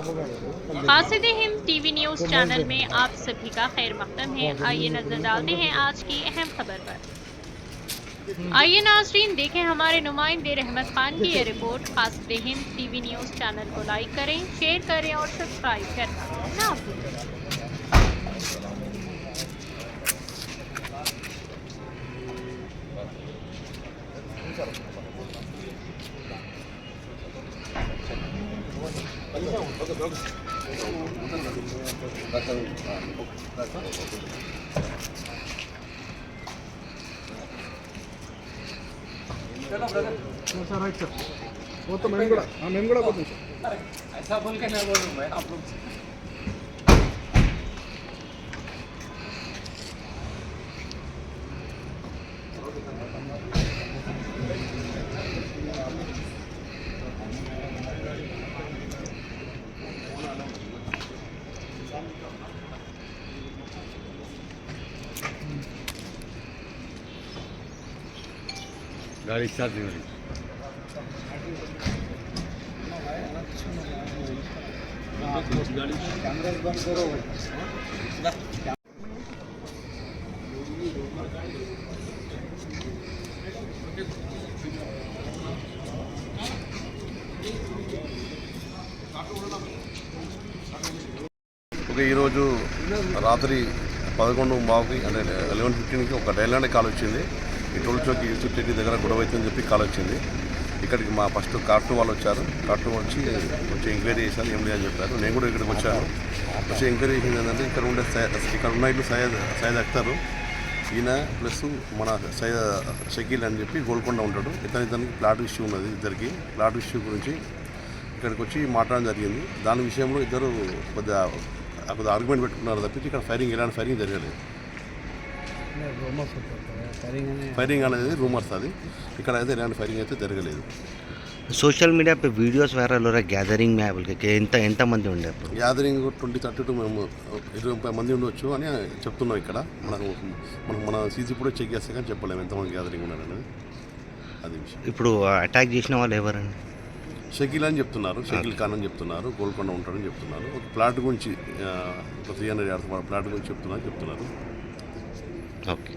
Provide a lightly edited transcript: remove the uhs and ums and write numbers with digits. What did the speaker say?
कासिद Hind TV news channel में आप सभी का खैर मकदम है। आइए नजर डालते हैं आज की अहम खबर पर। आइए नाज़रीन देखें हमारे नुमाइंदे रहमत खान की ये रिपोर्ट। Qasid Hind TV news channel को लाइक करें, शेयर करें और सब्सक्राइब करना ना भूलें। सर राइट सर वो तो मैं కూడా बोलूं सर ऐसा बोल के नहीं बोलूँ मैं आप लोग गाड़ी स्टार्ट नहीं हो रही। ఈరోజు రాత్రి 11:15కి అంటే 11:15కి ఒక డైలాండ్ కాల్ వచ్చింది. ఈ టోల్ చౌక్ యూసుఫ్ దగ్గర గొడవ అవుతుందని చెప్పి కాల్ వచ్చింది. ఇక్కడికి మా ఫస్ట్ కార్టూ వాళ్ళు వచ్చారు. కార్టూ వచ్చి కొంచెం ఎంక్వైరీ చేశారు. ఏం లేదని చెప్పారు. నేను కూడా ఇక్కడికి వచ్చాను. వచ్చి ఎంక్వైరీ చేసింది ఏంటంటే ఇక్కడ ఉన్న ఇల్లు సయ్యద్ అఖ్తర్, ఈయన ప్లస్ మన షకీల్ అని చెప్పి గోల్కొండ ఉంటాడు. ఇతనికి ప్లాట్ ఇష్యూ ఉన్నది. ఇద్దరికి ప్లాట్ ఇష్యూ గురించి ఇక్కడికి వచ్చి మాట్లాడడం జరిగింది. దాని విషయంలో ఇద్దరు కొద్దిగా ఆర్గ్యుమెంట్ పెట్టుకున్నారు తప్పించి ఇక్కడ ఎలాంటి ఫైరింగ్ జరగలేదు. ఫైరింగ్ అనేది రూమర్స్, అది ఇక్కడ అయితే ఎలాంటి ఫైరింగ్ అయితే జరగలేదు. सोशल मीडिया पे वीडियोस वायरल हो रहा है गैदरिंग में बोल के ఎంత మంది ఉండే గ్యాదరింగ్ 20-30 మేము 20 మంది ఉండొచ్చు అని చెప్తున్నాం. ఇక్కడ మన సీసీ కూడా చెక్ చేస్తే కానీ చెప్పలేము ఎంతమంది గ్యాదరింగ్ ఉన్నారనేది. అది విషయం. ఇప్పుడు అటాక్ చేసిన వాళ్ళు ఎవరండి? షకీల్ అని చెప్తున్నారు, షకీల్ ఖాన్ అని చెప్తున్నారు, గోల్కొండ ఉంటాడని చెప్తున్నారు. ఒక ప్లాట్ గురించి 300 yards ప్లాట్ గురించి చెప్తున్నారు. ఓకే.